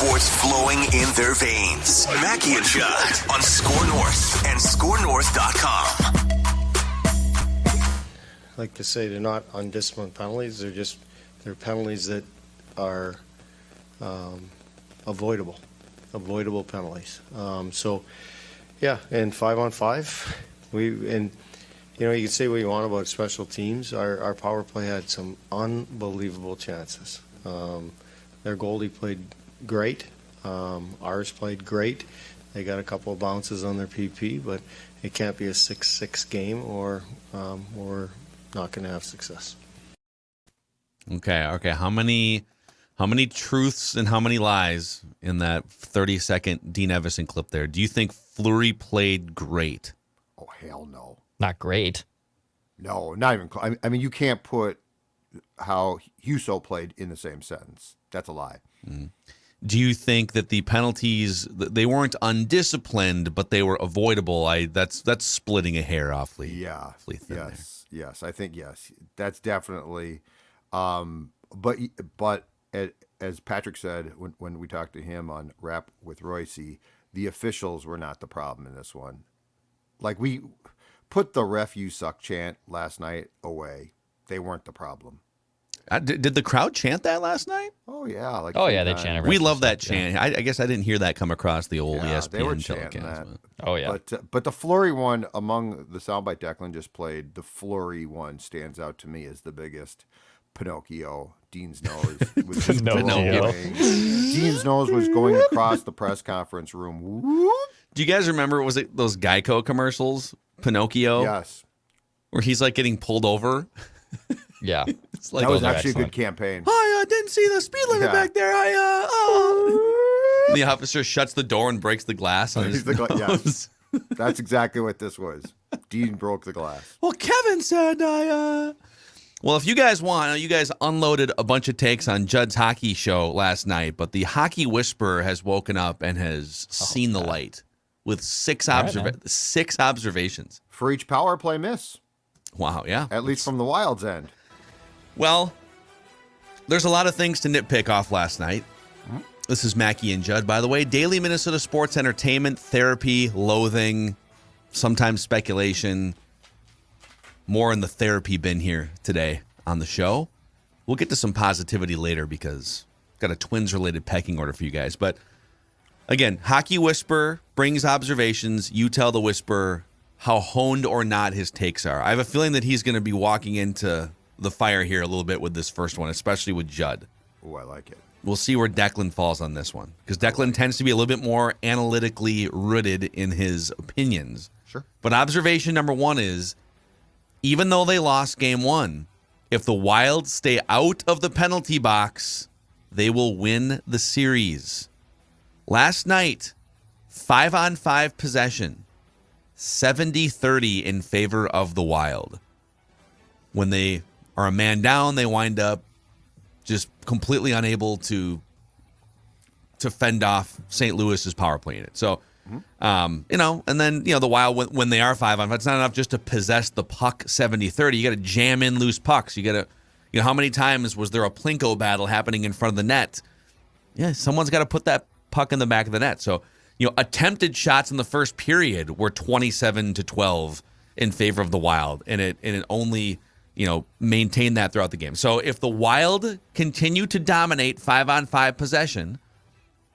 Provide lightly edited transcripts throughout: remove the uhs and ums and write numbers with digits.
sports flowing in their veins. Mackie and Judd on Score North and ScoreNorth.com. I like to say they're not undisciplined penalties. They're penalties that are avoidable penalties. And 5-on-5, you can say what you want about special teams. Our power play had some unbelievable chances. Their goalie played great. Ours played great. They got a couple of bounces on their PP, but it can't be a 6-6 game or we're not going to have success. Okay. How many truths and how many lies in that 30-second Dean Evison clip there? Do you think Fleury played great? Oh, hell no. Not great. No, not even close. I mean, you can't put how Husso played in the same sentence. That's a lie. Mm. Do you think that the penalties, they weren't undisciplined, but they were avoidable? That's splitting a hair awfully. Yeah. Thin Yes. I think yes. That's definitely. But as Patrick said when we talked to him on Rap with Royce, the officials were not the problem in this one. Like, we put the "ref you suck" chant last night away. They weren't the problem. Did the crowd chant that last night? Oh yeah, they chanted. We love that chant. Yeah. I guess I didn't hear that come across the old ESPN they were telecast. chanting that. Oh yeah, but the Fleury one, among the soundbite Declan just played, the Fleury one stands out to me as the biggest. Pinocchio, Dean's nose was Pinocchio. Dean's nose was going across the press conference room. Do you guys remember? Was it those Geico commercials? Pinocchio. Yes. Where he's like getting pulled over. Yeah. It's like, that was actually a good campaign. I didn't see the speed limit back there. The officer shuts the door and breaks the glass on his nose. Yes. That's exactly what this was. Dean broke the glass. Well, Kevin said Well, if you guys want, you guys unloaded a bunch of takes on Judd's hockey show last night, but the Hockey Whisperer has woken up and has seen the light with six observations. For each power play miss. Wow, yeah. At least from the Wild's end. Well, there's a lot of things to nitpick off last night. This is Mackie and Judd, by the way. Daily Minnesota sports entertainment, therapy, loathing, sometimes speculation. More in the therapy bin here today on the show. We'll get to some positivity later because I've got a Twins-related pecking order for you guys. But again, Hockey Whisperer brings observations. You tell the Whisperer how honed or not his takes are. I have a feeling that he's going to be walking into the fire here a little bit with this first one, especially with Judd. Oh, I like it. We'll see where Declan falls on this one because Declan tends to be a little bit more analytically rooted in his opinions. Sure. But observation number one is, even though they lost game one, if the Wild stay out of the penalty box, they will win the series. Last night, 5-on-5 possession, 70-30 in favor of the Wild. When they are a man down, they wind up just completely unable to fend off St. Louis's power play unit. So, and then, the Wild, when they are 5-on-5, it's not enough just to possess the puck 70-30. You got to jam in loose pucks. You got to, how many times was there a Plinko battle happening in front of the net? Yeah, someone's got to put that puck in the back of the net. So, attempted shots in the first period were 27-12 in favor of the Wild, and it only, maintained that throughout the game. So if the Wild continue to dominate 5-on-5 possession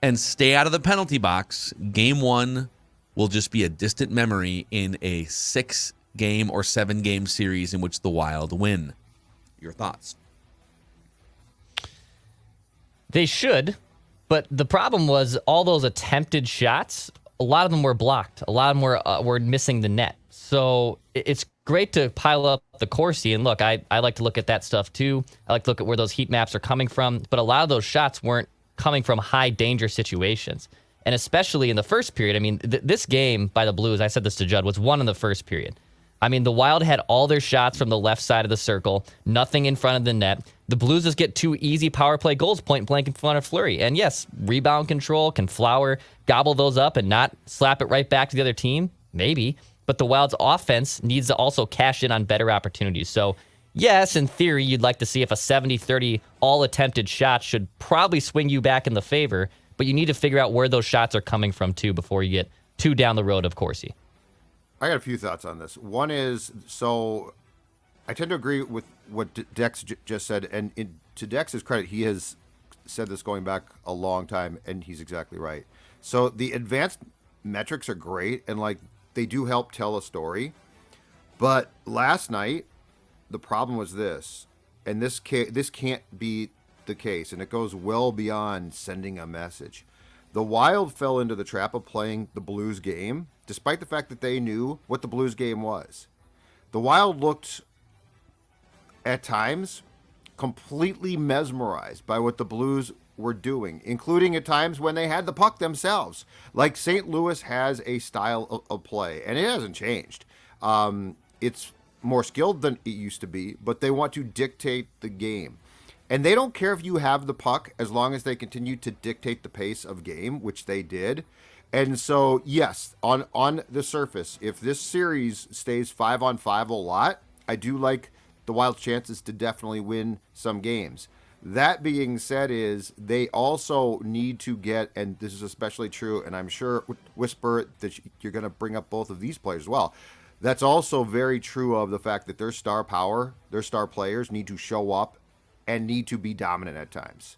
and stay out of the penalty box, game one will just be a distant memory in a 6-game or 7-game series in which the Wild win. Your thoughts? They should, but the problem was all those attempted shots, a lot of them were blocked. A lot of them were missing the net. So it's great to pile up the Corsi. And look, I like to look at that stuff too. I like to look at where those heat maps are coming from. But a lot of those shots weren't coming from high danger situations. And especially in the first period, I mean, this game by the Blues, I said this to Judd, was won in the first period. I mean, the Wild had all their shots from the left side of the circle, nothing in front of the net. The Blues just get 2 easy power play goals point blank in front of Fleury. And yes, rebound control, can Flower gobble those up and not slap it right back to the other team? Maybe. But the Wild's offense needs to also cash in on better opportunities. So, yes, in theory, you'd like to see if a 70-30 all attempted shot should probably swing you back in the favor. but you need to figure out where those shots are coming from too before you get too down the road of Corsi. I got a few thoughts on this. One is, so I tend to agree with what Dex just said, and to Dex's credit, he has said this going back a long time, and he's exactly right. So the advanced metrics are great, and like they do help tell a story. But last night, the problem was this, and this can't be the case, and it goes well beyond sending a message. The Wild fell into the trap of playing the Blues game, despite the fact that they knew what the Blues game was. The Wild looked, at times, completely mesmerized by what the Blues were doing, including at times when they had the puck themselves. Like St. Louis has a style of play, and it hasn't changed. It's more skilled than it used to be, but they want to dictate the game. And they don't care if you have the puck as long as they continue to dictate the pace of game, which they did. And so, yes, on the surface, if this series stays 5-on-5 a lot, I do like the Wild's chances to definitely win some games. That being said, is they also need to get, and this is especially true, and I'm sure, Whisper, that you're going to bring up both of these players as well. That's also very true of the fact that their star power, their star players need to show up and need to be dominant at times.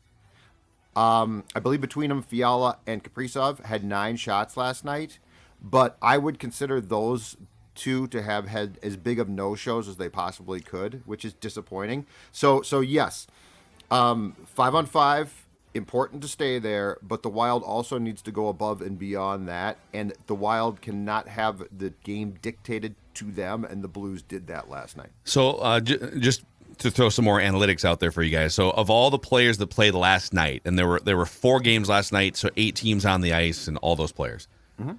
I believe between them, Fiala and Kaprizov had 9 shots last night, but I would consider those two to have had as big of no-shows as they possibly could, which is disappointing. So yes, 5-on-5, important to stay there, but the Wild also needs to go above and beyond that, and the Wild cannot have the game dictated to them, and the Blues did that last night. So just to throw some more analytics out there for you guys. So of all the players that played last night, and there were 4 games last night, so 8 teams on the ice and all those players. Mm-hmm.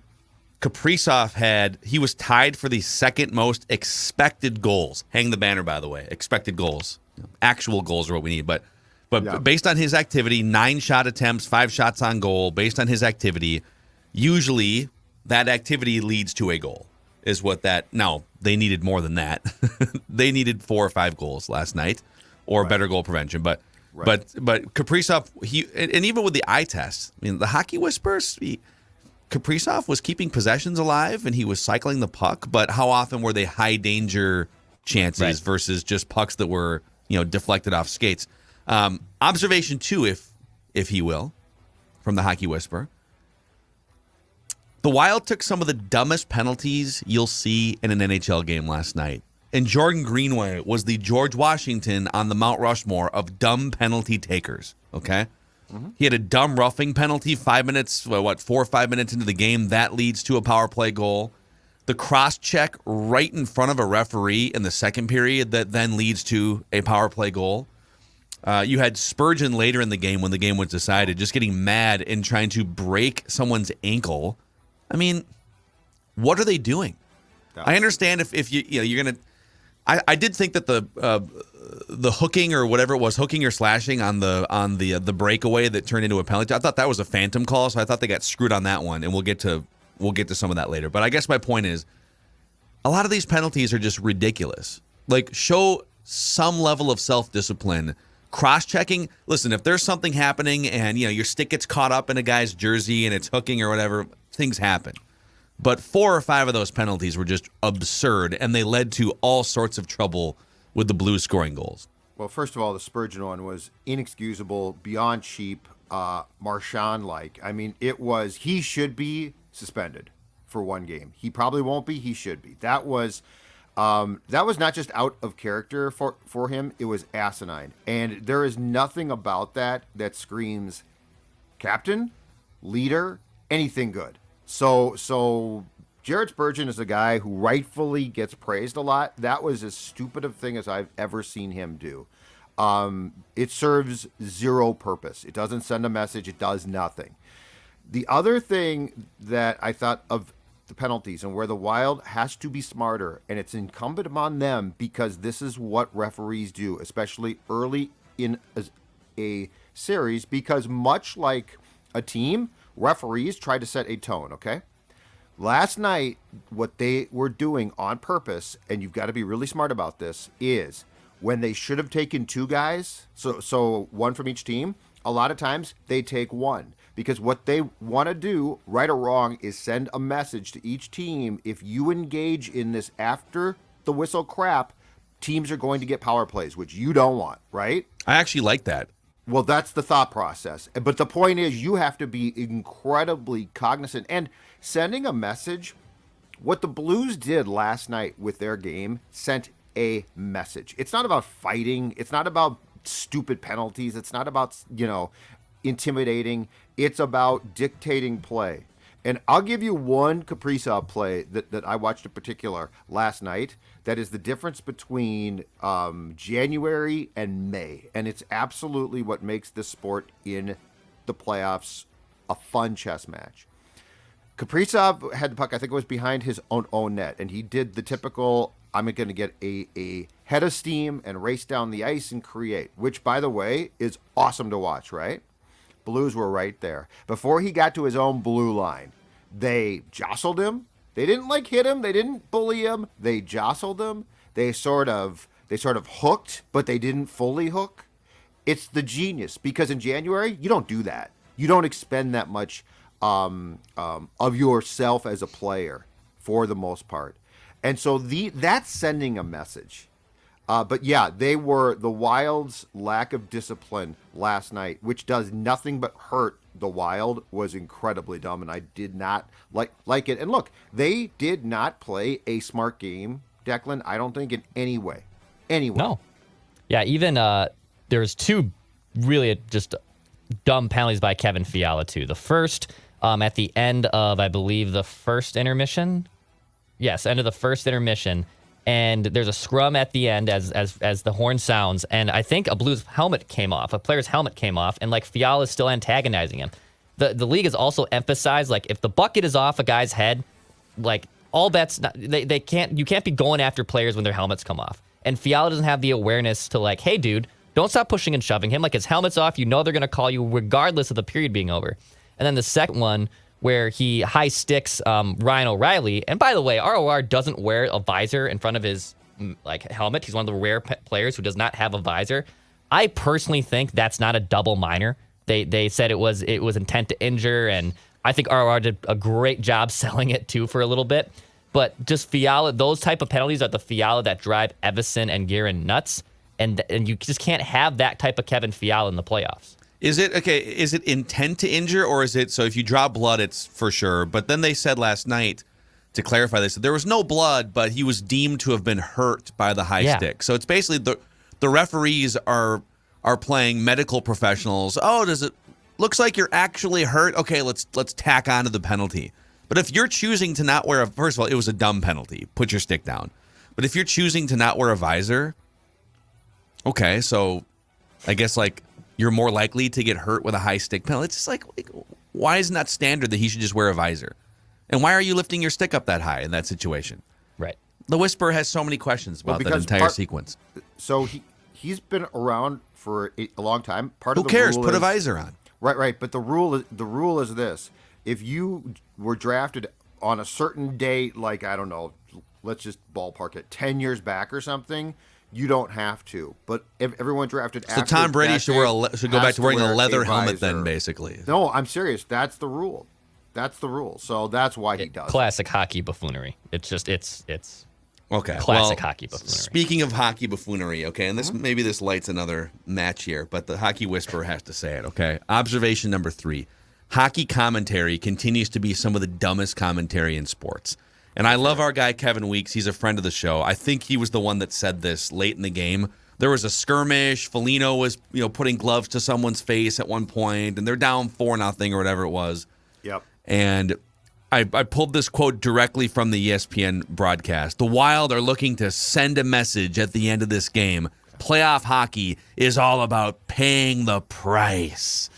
Kaprizov he was tied for the second most expected goals. Hang the banner, by the way. Expected goals. Actual goals are what we need. But yeah, based on his activity, 9 shot attempts, 5 shots on goal, based on his activity, usually that activity leads to a goal. Is what that. Now, they needed more than that. They needed 4 or 5 goals last night, or better goal prevention. But Kaprizov, and even with the eye test, I mean, the Hockey Whispers, Kaprizov was keeping possessions alive and he was cycling the puck. But how often were they high danger chances versus just pucks that were deflected off skates? Observation 2, if he will, from the Hockey Whisperer. The Wild took some of the dumbest penalties you'll see in an NHL game last night. And Jordan Greenway was the George Washington on the Mount Rushmore of dumb penalty takers, okay? Mm-hmm. He had a dumb roughing penalty 4 or 5 minutes into the game. That leads to a power play goal. The cross-check right in front of a referee in the second period that then leads to a power play goal. You had Spurgeon later in the game when the game was decided, just getting mad and trying to break someone's ankle. I mean, what are they doing? I understand if you're gonna. I did think that the hooking or whatever it was, hooking or slashing on the breakaway that turned into a penalty. I thought that was a phantom call, so I thought they got screwed on that one, and we'll get to some of that later. But I guess my point is, a lot of these penalties are just ridiculous. Like, show some level of self-discipline. Cross-checking. Listen, if there's something happening and your stick gets caught up in a guy's jersey and it's hooking or whatever, things happen. But 4 or 5 of those penalties were just absurd, and they led to all sorts of trouble with the Blues scoring goals. Well, first of all, the Spurgeon one was inexcusable, beyond cheap, Marchand-like. I mean, he should be suspended for 1 game. He probably won't be. He should be. That was not just out of character for him. It was asinine. And there is nothing about that screams captain, leader, anything good. So Jared Spurgeon is a guy who rightfully gets praised a lot. That was as stupid a thing as I've ever seen him do. It serves zero purpose. It doesn't send a message. It does nothing. The other thing that I thought of the penalties and where the Wild has to be smarter, and it's incumbent upon them because this is what referees do, especially early in a series, because much like a team, referees try to set a tone, okay? Last night, what they were doing on purpose, and you've got to be really smart about this, is when they should have taken 2 guys, so 1 from each team, a lot of times they take 1. because what they want to do, right or wrong, is send a message to each team. If you engage in this after the whistle crap, teams are going to get power plays, which you don't want, right? I actually like that. Well, that's the thought process. But the point is, you have to be incredibly cognizant. And sending a message, what the Blues did last night with their game sent a message. It's not about fighting. It's not about stupid penalties. It's not about, intimidating. It's about dictating play. And I'll give you one Kaprizov play that I watched in particular last night that is the difference between January and May. And it's absolutely what makes this sport in the playoffs a fun chess match. Kaprizov had the puck, I think it was behind his own net, and he did the typical, I'm going to get a head of steam and race down the ice and create, which, by the way, is awesome to watch, right? Blues were right there. Before he got to his own blue line, they jostled him. They didn't hit him. They didn't bully him. They jostled him. They sort of hooked, but they didn't fully hook. It's the genius, because in January, you don't do that. You don't expend that much of yourself as a player for the most part. And so that's sending a message. But yeah, the Wild's lack of discipline last night, which does nothing but hurt the Wild, was incredibly dumb, and I did not like it. And look, they did not play a smart game, Declan, I don't think, in any way. No. Yeah, even there's two really just dumb penalties by Kevin Fiala, too. The first, at the end of, I believe, the first intermission. Yes, end of the first intermission. And there's a scrum at the end as the horn sounds, and I think a Blues helmet came off, a player's helmet came off, and Fiala is still antagonizing him. The league has also emphasized, if the bucket is off a guy's head, all bets, you can't be going after players when their helmets come off. And Fiala doesn't have the awareness to hey dude, don't stop pushing and shoving him. His helmet's off, they're going to call you regardless of the period being over. And then the second one, where he high sticks Ryan O'Reilly. And by the way, ROR doesn't wear a visor in front of his helmet. He's one of the rare players who does not have a visor. I personally think that's not a double minor. They said it was intent to injure, and I think ROR did a great job selling it too for a little bit. But just Fiala, those type of penalties are the Fiala that drive Evason and Guerin nuts, and you just can't have that type of Kevin Fiala in the playoffs. Is it intent to injure, or is it, so if you draw blood, it's for sure? But then they said last night, to clarify this, there was no blood, but he was deemed to have been hurt by the high stick. So it's basically the referees are playing medical professionals. Oh, does it looks like you're actually hurt? Okay, let's tack on to the penalty. But if you're choosing to not wear first of all, it was a dumb penalty. Put your stick down. But if you're choosing to not wear a visor, okay, so I guess you're more likely to get hurt with a high stick penalty. It's just why isn't that standard that he should just wear a visor? And why are you lifting your stick up that high in that situation? Right. The Whisperer has so many questions about that entire sequence. So he's been around for a long time. Who cares? Put a visor on. Right. But the rule is this: if you were drafted on a certain date, I don't know, let's just ballpark it, 10 years back or something, you don't have to. But if everyone drafted after, so Tom Brady should go back to wearing a leather helmet then, basically. No, I'm serious. That's the rule. So that's why he does. Classic hockey buffoonery. It's okay. Classic hockey buffoonery. Speaking of hockey buffoonery, okay, and maybe this lights another match here, but the Hockey Whisperer has to say it, okay? Observation number 3. Hockey commentary continues to be some of the dumbest commentary in sports. And I love our guy, Kevin Weeks. He's a friend of the show. I think he was the one that said this late in the game. There was a skirmish. Foligno was, putting gloves to someone's face at one point, and they're down 4-0 or whatever it was. Yep. And I pulled this quote directly from the ESPN broadcast. The Wild are looking to send a message at the end of this game. Playoff hockey is all about paying the price.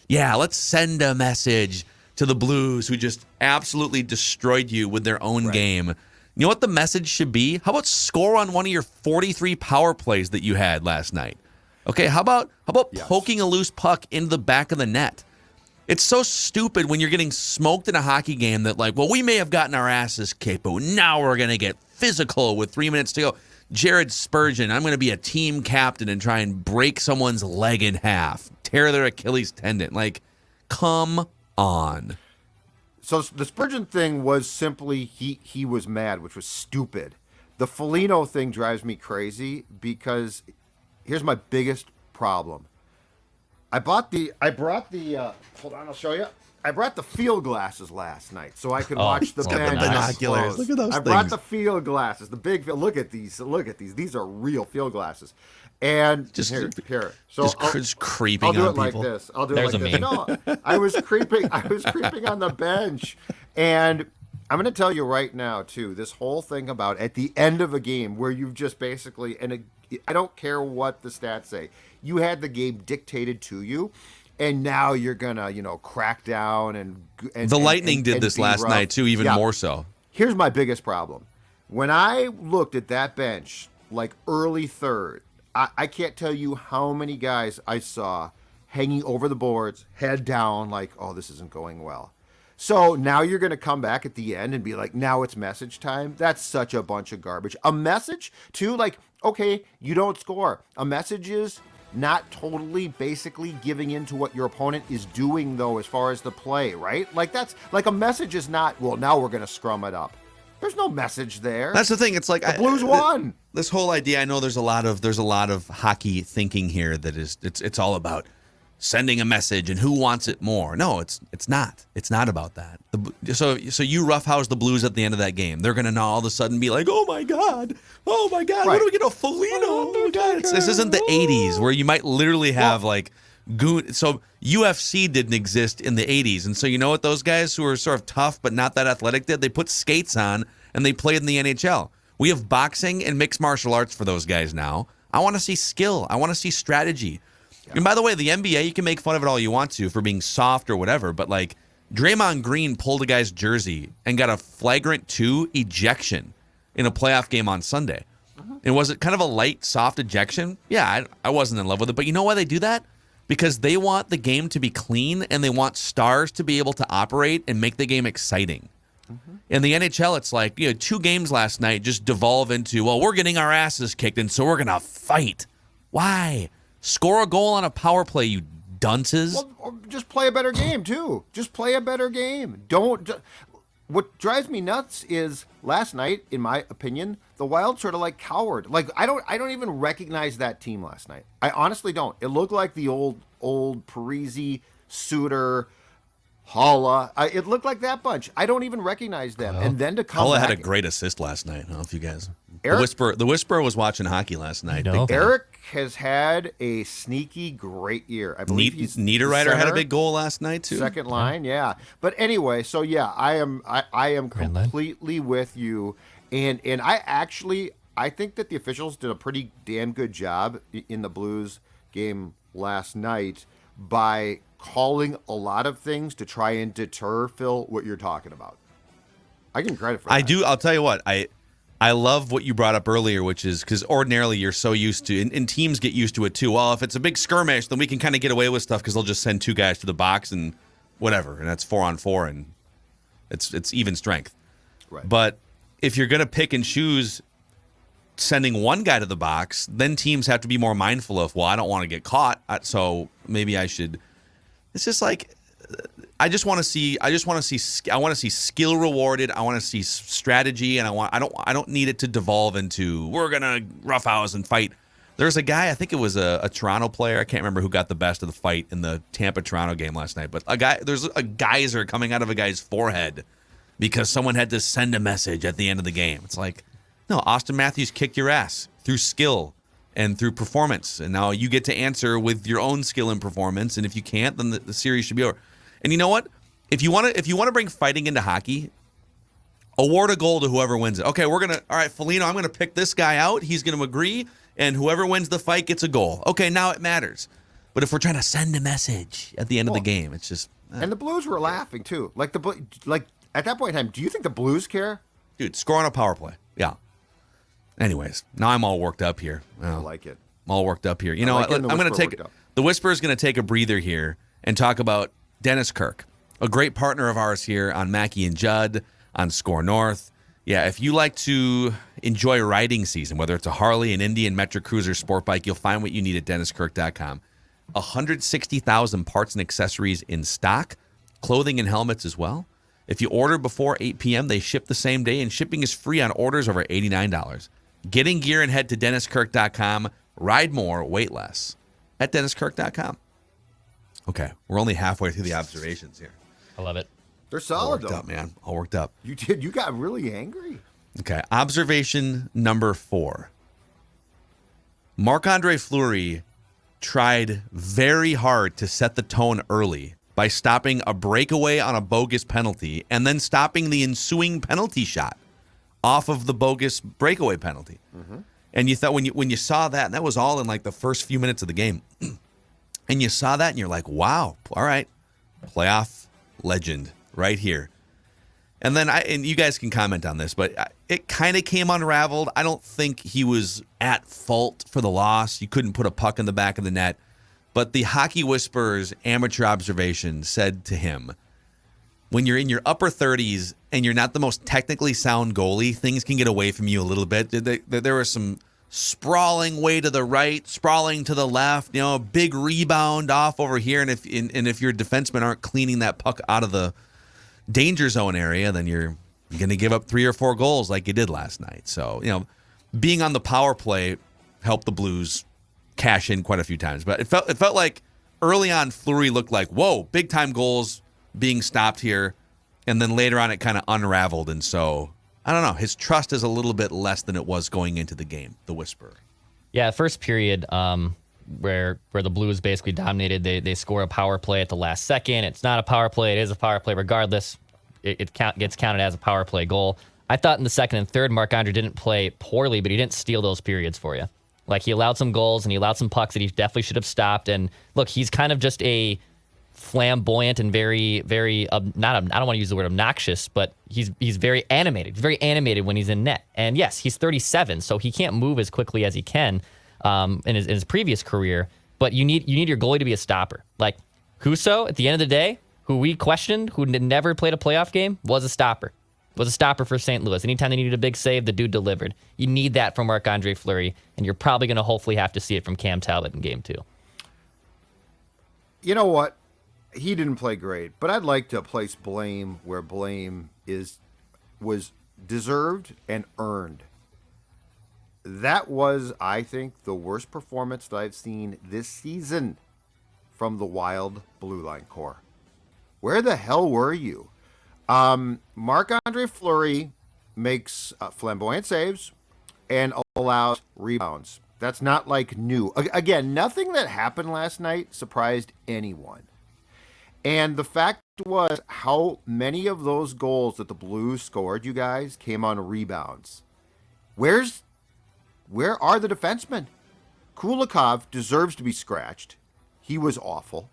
Yeah, let's send a message to the Blues, who just absolutely destroyed you with their own game. You know what the message should be? How about score on one of your 43 power plays that you had last night? Okay, how about poking a loose puck into the back of the net? It's so stupid when you're getting smoked in a hockey game that we may have gotten our asses kicked, but now we're going to get physical with 3 minutes to go. Jared Spurgeon, I'm going to be a team captain and try and break someone's leg in half, tear their Achilles tendon. Come on. So the Spurgeon thing was simply he was mad, which was stupid. The Foligno thing drives me crazy because here's my biggest problem. I brought the hold on, I'll show you. I brought the field glasses last night so I could watch the bench. binoculars. Look at those I brought things. the field glasses, the big. Look at these. These are real field glasses. And Just here. So just creeping I'll do on it people. like this. I'll do There's it like a this. No, I was creeping on the bench, and I'm going to tell you right now too. This whole thing about at the end of a game where you've just basically, I don't care what the stats say, you had the game dictated to you. And now you're gonna, crack down and The Lightning did and this be last rough. night too, even Yeah. more so. Here's my biggest problem. When I looked at that bench, like early third, I can't tell you how many guys I saw hanging over the boards, head down, like, oh, this isn't going well. So now you're going to come back at the end and be like, now it's message time. That's such a bunch of garbage. A message, too, like, okay, you don't score. A message is not totally basically giving into what your opponent is doing, though, as far as the play, right? Like, that's like a message is not, well, now we're going to scrum it up. There's no message there. That's the thing. It's like the Blues won. This whole idea. I know there's a lot of hockey thinking here that is it's all about sending a message and who wants it more. No, it's not. It's not about that. So you roughhouse the Blues at the end of that game. They're gonna now all of a sudden be like, oh my god, what do we get a Foligno? Oh my god, this isn't the '80s where you might literally have goon. So UFC didn't exist in the '80s, and so you know what those guys who are sort of tough but not that athletic did? They put skates on and they played in the NHL. We have boxing and mixed martial arts for those guys now. I want to see skill. I want to see strategy. Yeah. And by the way, the NBA, you can make fun of it all you want to for being soft or whatever, but like Draymond Green pulled a guy's jersey and got a flagrant 2 ejection in a playoff game on Sunday. And was it kind of a light, soft ejection? Yeah, I wasn't in love with it. But you know why they do that? Because they want the game to be clean and they want stars to be able to operate and make the game exciting. In the NHL, it's like, 2 games last night just devolve into, well, we're getting our asses kicked, and so we're going to fight. Why? Score a goal on a power play, you dunces. Well, or just play a better game, too. Just play a better game. What drives me nuts is last night, in my opinion, the Wild sort of like cowered. Like, I don't even recognize that team last night. I honestly don't. It looked like the old Parisi, Suter, Holla. It looked like that bunch. I don't even recognize them. And then to come Holla back, had a great assist last night. I don't know if you guys. Eric, the Whisperer was watching hockey last night. No. Eric has had a sneaky great year. I believe he's Niederreiter had a big goal last night too. Second line, yeah. But anyway, so yeah, I am completely with you, and I think that the officials did a pretty damn good job in the Blues game last night by calling a lot of things to try and deter, Phil, what you're talking about. I give him credit for that. I do. I'll tell you what. I love what you brought up earlier, which is because ordinarily you're so used to, and teams get used to it too. Well, if it's a big skirmish, then we can kind of get away with stuff because they'll just send 2 guys to the box and whatever, and that's 4-on-4, and it's even strength. Right. But if you're going to pick and choose sending 1 guy to the box, then teams have to be more mindful of, well, I don't want to get caught, so maybe I should. It's just like I want to see skill rewarded. I want to see strategy, and I don't need it to devolve into we're gonna roughhouse and fight. There's a guy, I think it was a Toronto player, I can't remember who got the best of the fight in the Tampa-Toronto game last night, but there's a geyser coming out of a guy's forehead because someone had to send a message at the end of the game. It's like, no, Austin Matthews kicked your ass through skill and through performance, and now you get to answer with your own skill and performance, and if you can't, then the series should be over. And you know what? If you want to bring fighting into hockey, award a goal to whoever wins it. Okay, all right, Foligno, I'm gonna pick this guy out. He's gonna agree, and whoever wins the fight gets a goal. Okay, now it matters. But if we're trying to send a message at the end of the game, it's just. And the Blues were laughing too. Like at that point in time, do you think the Blues care? Dude, score on a power play. Yeah. Anyways, now I'm all worked up here. I like it. I'm all worked up here. You know, I'm going to take the Whisperer's going to take a breather here and talk about Dennis Kirk, a great partner of ours here on Mackey and Judd on Score North. Yeah, if you like to enjoy riding season, whether it's a Harley, an Indian, Metric Cruiser, sport bike, you'll find what you need at DennisKirk.com. 160,000 parts and accessories in stock, clothing and helmets as well. If you order before 8 p.m., they ship the same day, and shipping is free on orders over $89. Get in gear and head to DennisKirk.com. Ride more, wait less at DennisKirk.com. Okay, we're only halfway through the observations here. I love it. They're All solid, worked though. up, man. All worked up. You did. You got really angry. Okay, observation number 4. Marc-Andre Fleury tried very hard to set the tone early by stopping a breakaway on a bogus penalty and then stopping the ensuing penalty shot off of the bogus breakaway penalty. Mm-hmm. And you thought when you saw that, and that was all in like the first few minutes of the game, and you saw that and you're like, wow, all right, playoff legend right here. And then and you guys can comment on this, but it kind of came unraveled. I don't think he was at fault for the loss. You couldn't put a puck in the back of the net. But the Hockey Whisperers amateur observation said to him, when you're in your upper 30s and you're not the most technically sound goalie, things can get away from you a little bit. There was some sprawling way to the right, sprawling to the left, a big rebound off over here. And if your defensemen aren't cleaning that puck out of the danger zone area, then you're going to give up 3 or 4 goals like you did last night. So, being on the power play helped the Blues cash in quite a few times. But it felt like early on Fleury looked like, whoa, big time goals being stopped here. And then later on it kind of unraveled. And so, I don't know, his trust is a little bit less than it was going into the game, the Whisperer. Yeah, first period, where the Blues basically dominated. They score a power play at the last second. It's not a power play. It is a power play regardless. It gets counted as a power play goal. I thought in the second and third, Marc-Andre didn't play poorly, but he didn't steal those periods for you. Like, he allowed some goals and he allowed some pucks that he definitely should have stopped. And look, he's kind of just a flamboyant and very, very, I don't want to use the word obnoxious, but he's very animated. He's very animated when he's in net. And yes, he's 37, so he can't move as quickly as he can in his previous career. But you need your goalie to be a stopper. Like Husso, at the end of the day, who we questioned, who never played a playoff game, was a stopper. Was a stopper for St. Louis. Anytime they needed a big save, the dude delivered. You need that from Marc-Andre Fleury, and you're probably going to hopefully have to see it from Cam Talbot in Game 2. You know what? He didn't play great, but I'd like to place blame where blame was deserved and earned. That was, I think, the worst performance that I've seen this season from the Wild Blue Line Corps. Where the hell were you? Marc-Andre Fleury makes flamboyant saves and allows rebounds. That's not like new. Again, nothing that happened last night surprised anyone. And the fact was how many of those goals that the Blues scored, you guys, came on rebounds. Where are the defensemen? Kulikov deserves to be scratched. He was awful.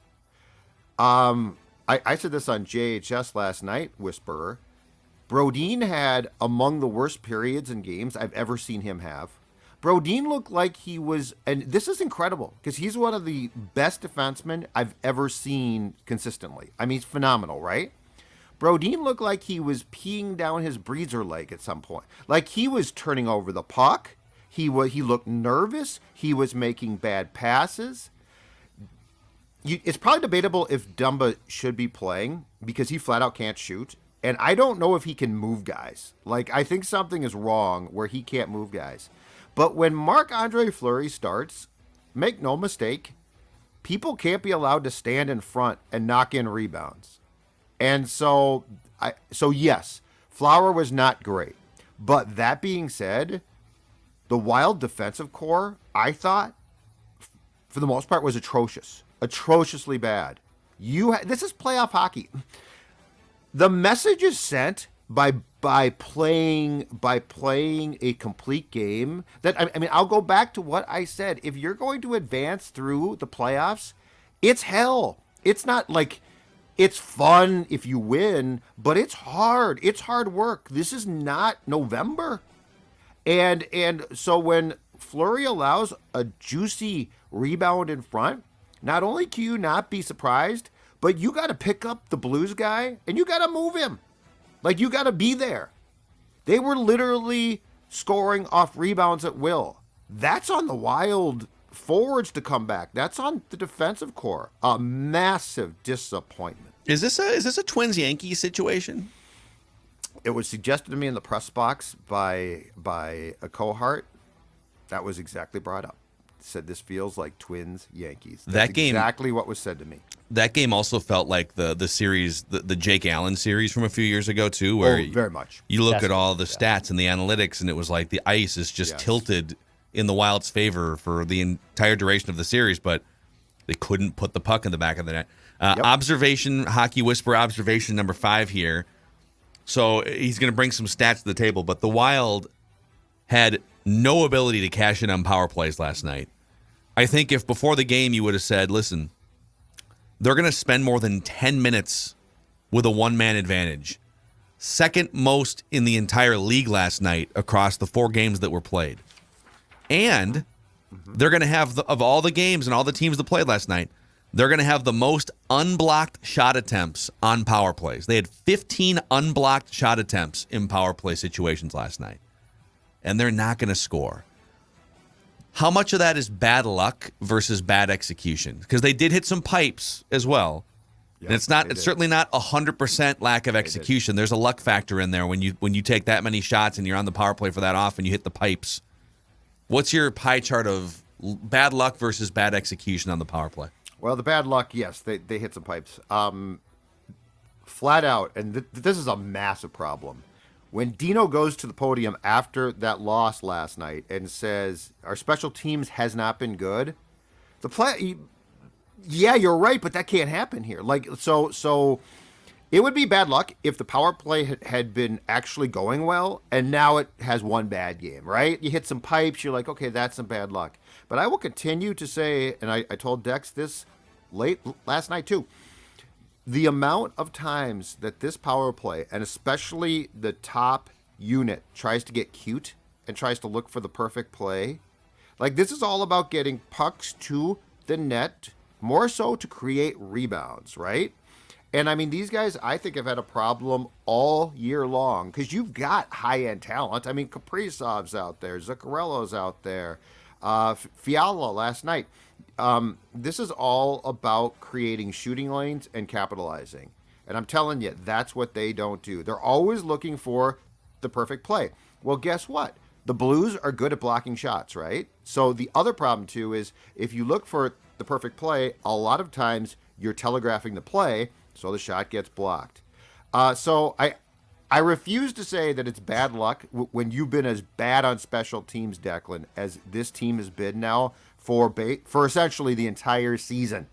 I said this on JHS last night, Whisperer. Brodin had among the worst periods in games I've ever seen him have. Brodin looked like he was, and this is incredible, because he's one of the best defensemen I've ever seen consistently. I mean, he's phenomenal, right? Brodin looked like he was peeing down his breezer leg at some point. Like, he was turning over the puck. He looked nervous. He was making bad passes. It's probably debatable if Dumba should be playing because he flat out can't shoot. And I don't know if he can move guys. Like, I think something is wrong where he can't move guys. But when Marc-Andre Fleury starts, make no mistake, people can't be allowed to stand in front and knock in rebounds. And so yes, Flower was not great. But that being said, the Wild defensive core, I thought, for the most part, was atrocious. Atrociously bad. This is playoff hockey. The message is sent by playing a complete game. That I mean, I'll go back to what I said. If you're going to advance through the playoffs, it's hell. It's not like it's fun if you win, but it's hard. It's hard work. This is not November. And so when Fleury allows a juicy rebound in front, not only can you not be surprised, but you got to pick up the Blues guy and you got to move him. Like, you got to be there. They were literally scoring off rebounds at will. That's on the Wild forwards to come back. That's on the defensive core. A massive disappointment. Is this a Twins-Yankees situation? It was suggested to me in the press box by a cohort. That was exactly brought up. Said this feels like Twins-Yankees. That's exactly what was said to me. That game also felt like the series, the Jake Allen series from a few years ago too, where very much. You look at all the stats and the analytics, and it was like the ice is just tilted in the Wild's favor for the entire duration of the series, but they couldn't put the puck in the back of the net. Observation, Hockey Whisperer observation number 5 here. So he's going to bring some stats to the table, but the Wild had no ability to cash in on power plays last night. I think if before the game you would have said, listen, they're going to spend more than 10 minutes with a one-man advantage. Second most in the entire league last night across the 4 games that were played. And they're going to have, of all the games and all the teams that played last night, they're going to have the most unblocked shot attempts on power plays. They had 15 unblocked shot attempts in power play situations last night. And they're not going to score. How much of that is bad luck versus bad execution? Because they did hit some pipes as well. Yep, and it's certainly not 100% lack of execution. There's a luck factor in there when you take that many shots and you're on the power play for that often, you hit the pipes. What's your pie chart of bad luck versus bad execution on the power play? Well, the bad luck, yes, they hit some pipes. Flat out, and this is a massive problem. When Dino goes to the podium after that loss last night and says, our special teams has not been good, yeah, you're right, but that can't happen here. So it would be bad luck if the power play had been actually going well, and now it has one bad game, right? You hit some pipes, you're like, okay, that's some bad luck. But I will continue to say, and I told Dex this late last night too, the amount of times that this power play, and especially the top unit, tries to get cute and tries to look for the perfect play, like this is all about getting pucks to the net, more so to create rebounds, right? And I mean, these guys, I think, have had a problem all year long because you've got high-end talent. I mean, Kaprizov's out there, Zuccarello's out there, Fiala last night. This is all about creating shooting lanes and capitalizing. And I'm telling you, that's what they don't do. They're always looking for the perfect play. Well, guess what? The Blues are good at blocking shots, right? So the other problem, too, is if you look for the perfect play, a lot of times you're telegraphing the play, so the shot gets blocked. So I refuse to say that it's bad luck when you've been as bad on special teams, Declan, as this team has been now for essentially the entire season.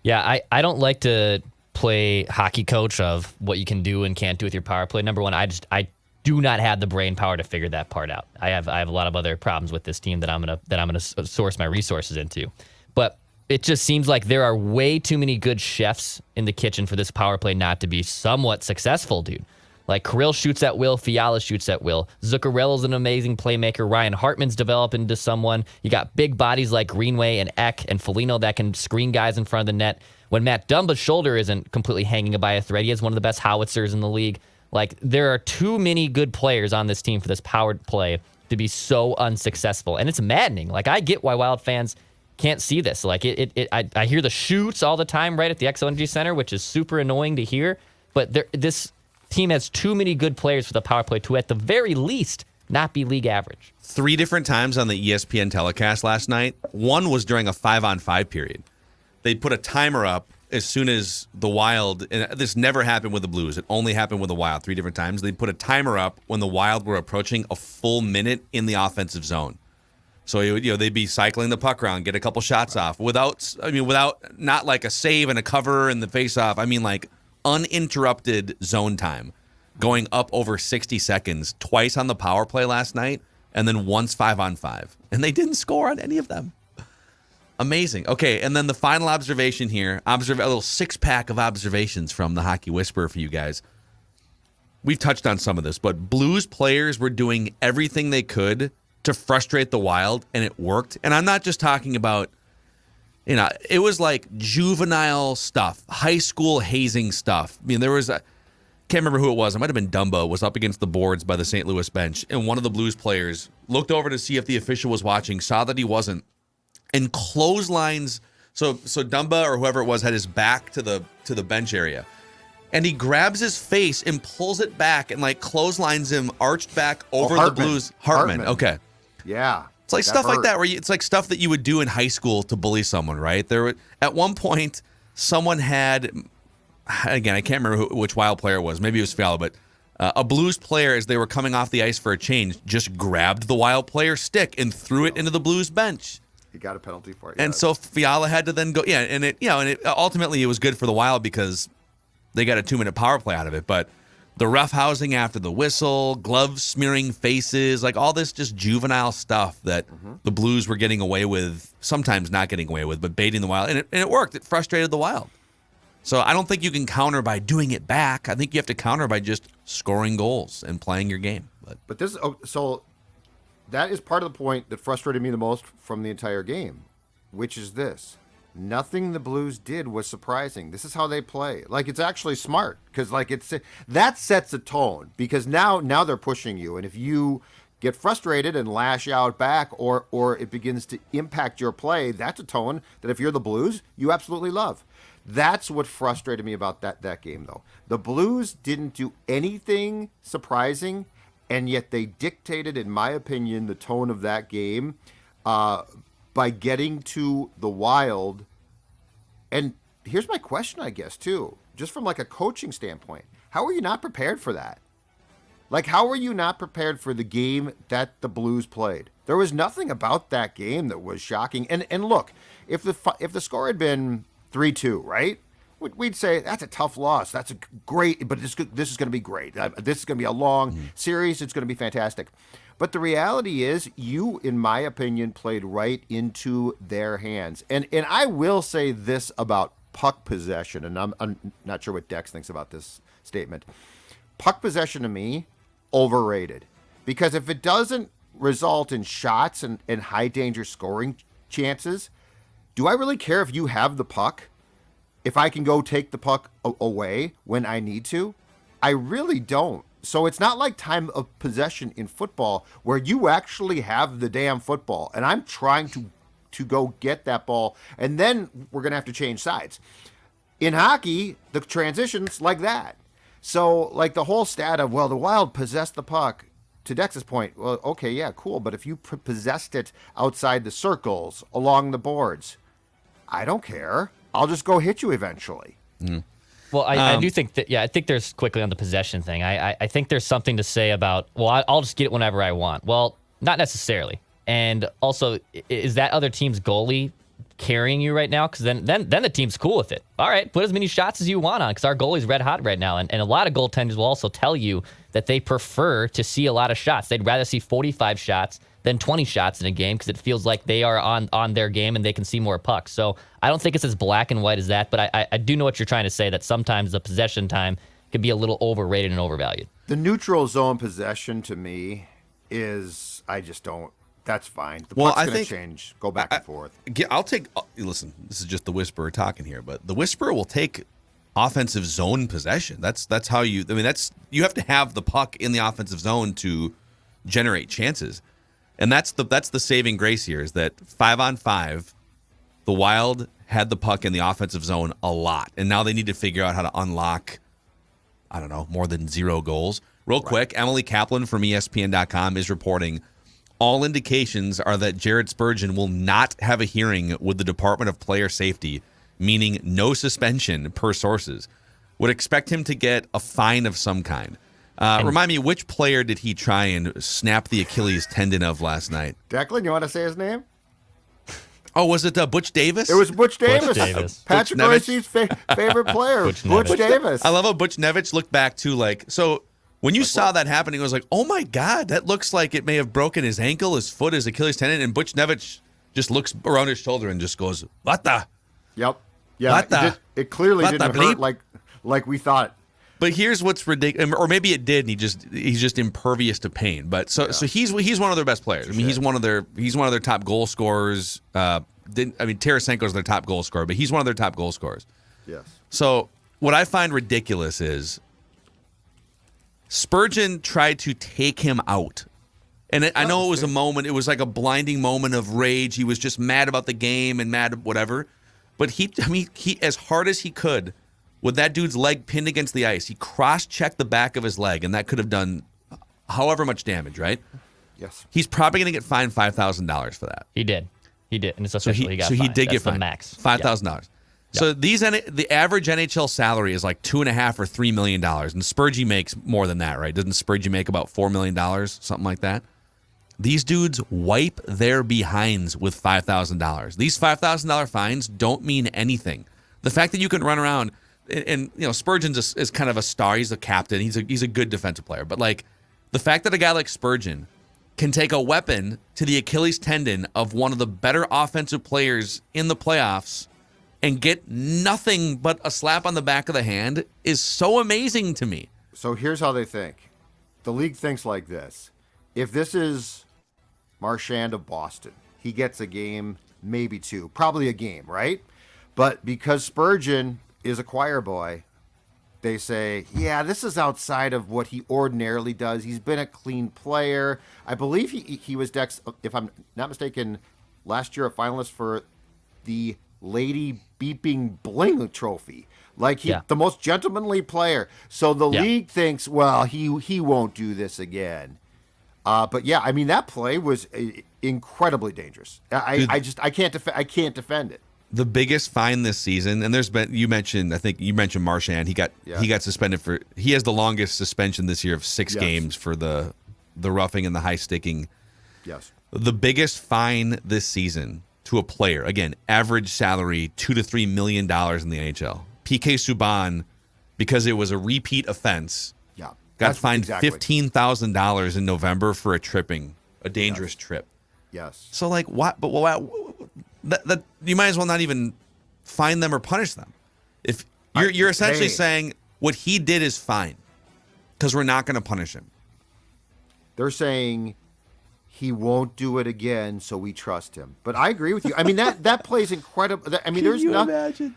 Yeah, I don't like to play hockey coach of what you can do and can't do with your power play. Number one, I do not have the brain power to figure that part out. I have a lot of other problems with this team that I'm gonna source my resources into. But it just seems like there are way too many good chefs in the kitchen for this power play not to be somewhat successful, dude. Like, Kirill shoots at will. Fiala shoots at will. Zuccarello's an amazing playmaker. Ryan Hartman's developed into someone. You got big bodies like Greenway and Eck and Foligno that can screen guys in front of the net. When Matt Dumba's shoulder isn't completely hanging by a thread, he has one of the best howitzers in the league. Like, there are too many good players on this team for this powered play to be so unsuccessful. And it's maddening. Like, I get why Wild fans can't see this. Like, I hear the shoots all the time right at the Xcel Energy Center, which is super annoying to hear. But this team has too many good players for the power play to, at the very least, not be league average. 3 different times on the ESPN telecast last night. One was during a 5-on-5 period. They put a timer up as soon as the Wild, and this never happened with the Blues. It only happened with the Wild 3 different times. They put a timer up when the Wild were approaching a full minute in the offensive zone. So they'd be cycling the puck around, get a couple shots off without not like a save and a cover and the face-off. I mean, like, uninterrupted zone time, going up over 60 seconds, twice on the power play last night, and then once 5-on-5. And they didn't score on any of them. Amazing. Okay, and then the final observation here, a little 6-pack of observations from the Hockey Whisperer for you guys. We've touched on some of this, but Blues players were doing everything they could to frustrate the Wild, and it worked. And I'm not just talking about, it was like juvenile stuff, high school hazing stuff. I mean, can't remember who it was. It might have been Dumba, was up against the boards by the St. Louis bench, and one of the Blues players looked over to see if the official was watching, saw that he wasn't, and clotheslines. So Dumba or whoever it was had his back to the bench area, and he grabs his face and pulls it back and like clotheslines him arched back over the Blues. Hartman. Okay. Yeah. It's like stuff like that where it's like stuff that you would do in high school to bully someone, right? At one point, someone had, again, I can't remember which Wild player it was. Maybe it was Fiala, but a Blues player, as they were coming off the ice for a change, just grabbed the Wild player's stick and threw it into the Blues bench. He got a penalty for it. And so Fiala had to then go, and ultimately it was good for the Wild because they got a 2-minute power play out of it, but the roughhousing after the whistle, gloves smearing faces, like all this just juvenile stuff that the Blues were getting away with, sometimes not getting away with, but baiting the Wild. And it worked. It frustrated the Wild. So I don't think you can counter by doing it back. I think you have to counter by just scoring goals and playing your game. But this, so that is part of the point that frustrated me the most from the entire game, which is this. Nothing the Blues did was surprising. This is how they play. Like, it's actually smart because, like, that sets a tone because now they're pushing you, and if you get frustrated and lash out back, or it begins to impact your play, that's a tone that if you're the Blues, you absolutely love. That's what frustrated me about that game, though. The Blues didn't do anything surprising, and yet they dictated, in my opinion, the tone of that game. By getting to the Wild. And here's my question, I guess, too, just from like a coaching standpoint. How are you not prepared for that? Like, how are you not prepared for the game that the Blues played? There was nothing about that game that was shocking. And look, if the score had been 3-2, right? We'd say that's a tough loss. That's a great, but this is going to be great. This is going to be a long series. It's going to be fantastic. But the reality is, you, in my opinion, played right into their hands. And I will say this about puck possession, and I'm not sure what Dex thinks about this statement. Puck possession, to me, overrated. Because if it doesn't result in shots and high-danger scoring chances, do I really care if you have the puck? If I can go take the puck away when I need to? I really don't. So it's not like time of possession in football where you actually have the damn football and I'm trying to go get that ball and then we're going to have to change sides. In hockey, the transition's like that. So like the whole stat of, well, the Wild possessed the puck, to Dex's point, well, okay, yeah, cool. But if you possessed it outside the circles, along the boards, I don't care. I'll just go hit you eventually. Well, I do think that, I think there's quickly on the possession thing. I think there's something to say about, well, I'll just get it whenever I want. Well, not necessarily. And also, is that other team's goalie carrying you right now? Because then the team's cool with it. All right, put as many shots as you want on, because our goalie's red hot right now. And a lot of goaltenders will also tell you that they prefer to see a lot of shots. They'd rather see 45 shots than 20 shots in a game because it feels like they are on their game and they can see more pucks. So I don't think it's as black and white as that, but I do know what you're trying to say, that sometimes the possession time can be a little overrated and overvalued. The neutral zone possession to me is, I just don't, that's fine. The Well, puck's I going to think- change, go back and forth. I'll take, listen, this is just the Whisperer talking here, but the Whisperer will take offensive zone possession. That's how you, you have to have the puck in the offensive zone to generate chances. And that's the saving grace here, is that 5-on-5, the Wild had the puck in the offensive zone a lot. And now they need to figure out how to unlock, I don't know, more than 0 goals. Real quick, Emily Kaplan from ESPN.com is reporting all indications are that Jared Spurgeon will not have a hearing with the Department of Player Safety, meaning no suspension per sources. Would expect him to get a fine of some kind. Remind me, which player did he try and snap the Achilles tendon of last night? Declan, you want to say his name? Oh, was it Butch Davis? It was Butch Davis. Davis. Patrick Butch Royce's favorite player, Butch Davis. I love how Butch Nevich looked back to, like, so when you saw that happening, it was like, oh my God, that looks like it may have broken his ankle, his foot, his Achilles tendon. And Butch Nevich just looks around his shoulder and just goes, what the? Yep. Yeah, What the? it clearly What the didn't hurt bleep? like we thought. But here's what's ridiculous, or maybe it did, and he's just impervious to pain. But so he's one of their best players. I mean, he's one of their top goal scorers. Tarasenko's their top goal scorer, but he's one of their top goal scorers. Yes. So what I find ridiculous is Spurgeon tried to take him out And I know it was a moment. It was like a blinding moment of rage. He was just mad about the game and mad whatever. But he as hard as he could, with that dude's leg pinned against the ice, he cross-checked the back of his leg, and that could have done however much damage, right? Yes. He's probably going to get fined $5,000 for that. He did, and it's official. He got he fined. did That's get fined. the max. $5,000. So the average NHL salary is like $2.5 or $3 million, and Spurgeon makes more than that, right? Doesn't Spurgeon make about $4 million, something like that? These dudes wipe their behinds with $5,000. These $5,000 fines don't mean anything. The fact that you can run around and Spurgeon's is kind of a star. He's a captain. He's a good defensive player. But like the fact that a guy like Spurgeon can take a weapon to the Achilles tendon of one of the better offensive players in the playoffs and get nothing but a slap on the back of the hand is so amazing to me. So here's how they think. The league thinks like this. If this is Marchand of Boston, he gets a game, maybe two, probably a game, right? But because Spurgeon is a choir boy, they say, yeah, this is outside of what he ordinarily does. He's been a clean player. I believe he was, Dex, if I'm not mistaken, last year a finalist for the Lady Beeping Bling Trophy. Like the most gentlemanly player. So the league thinks, well, he won't do this again. But yeah, I mean that play was incredibly dangerous. I can't defend it. The biggest fine this season, and there's been you mentioned Marchand. He got suspended for. He has the longest suspension this year of 6 games for the roughing and the high sticking. Yes. The biggest fine this season to a player, again, average salary $2 to $3 million in the NHL. PK Subban, because it was a repeat offense. Yeah. Got fined $15,000 in November for a dangerous trip. Yes. So like what? But that you might as well not even fine them or punish them. If you're essentially saying what he did is fine because we're not going to punish him. They're saying he won't do it again, so we trust him. But I agree with you. I mean that plays incredible. I mean, there's nothing. Imagine?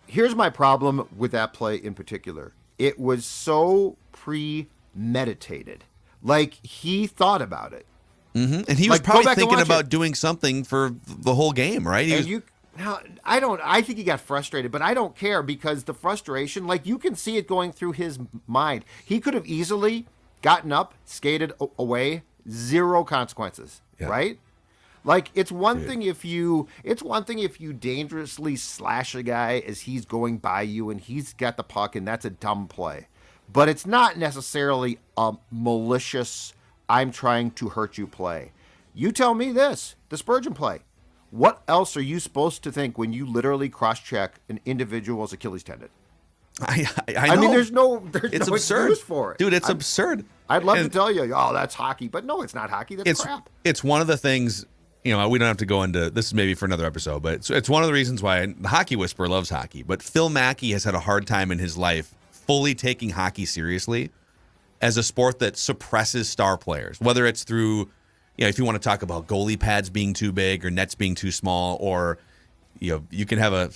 Here's my problem with that play in particular. It was so premeditated. Like he thought about it. Mm-hmm. And he was probably thinking about doing something for the whole game, right? I think he got frustrated, but I don't care because the frustration, like you can see it going through his mind. He could have easily gotten up, skated away, 0 consequences, right? Like it's one thing if you dangerously slash a guy as he's going by you and he's got the puck and that's a dumb play. But it's not necessarily a malicious I'm trying to hurt you play. You tell me this, the Spurgeon play. What else are you supposed to think when you literally cross-check an individual's Achilles tendon? I know. I mean, there's no absurd. Excuse for it. Dude, it's absurd. I'd love to tell you, oh, that's hockey. But no, it's not hockey. That's crap. It's one of the things, we don't have to go into, this is maybe for another episode, but it's one of the reasons why the Hockey Whisperer loves hockey. But Phil Mackey has had a hard time in his life fully taking hockey seriously as a sport that suppresses star players, whether it's through, if you want to talk about goalie pads being too big or nets being too small, or you can have a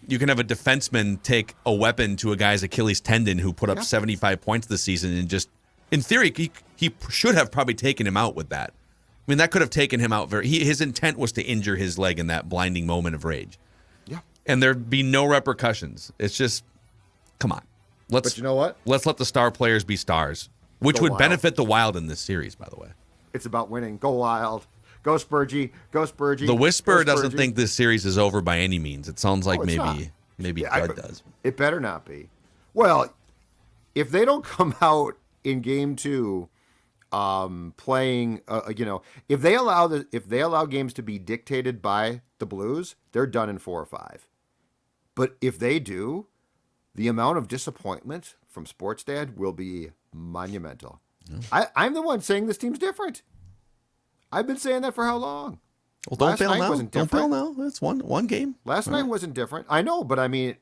defenseman take a weapon to a guy's Achilles tendon who put up 75 points this season and just, in theory, he should have probably taken him out with that. I mean, that could have taken him out his intent was to injure his leg in that blinding moment of rage. Yeah. And there'd be no repercussions. It's just, come on. But you know what? Let's let the star players be stars, which would benefit the Wild in this series, by the way. It's about winning. Go Wild. Go Spurgey. Go Spurgey. The Whisperer doesn't think this series is over by any means. It sounds like maybe Doug does. It better not be. Well, if they don't come out in game 2 playing, if they allow games to be dictated by the Blues, they're done in 4 or 5. But if they do, the amount of disappointment from Sports Dad will be monumental. Yeah. I'm the one saying this team's different. I've been saying that for how long? Well, don't fail now. Don't fail now. It's one game. Last night wasn't different. I know, but I mean,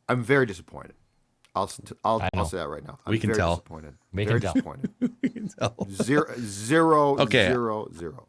I'm very disappointed. I'll say that right now. We can tell. Disappointed. We very can tell. disappointed. We can tell. Zero. Okay. 0-0.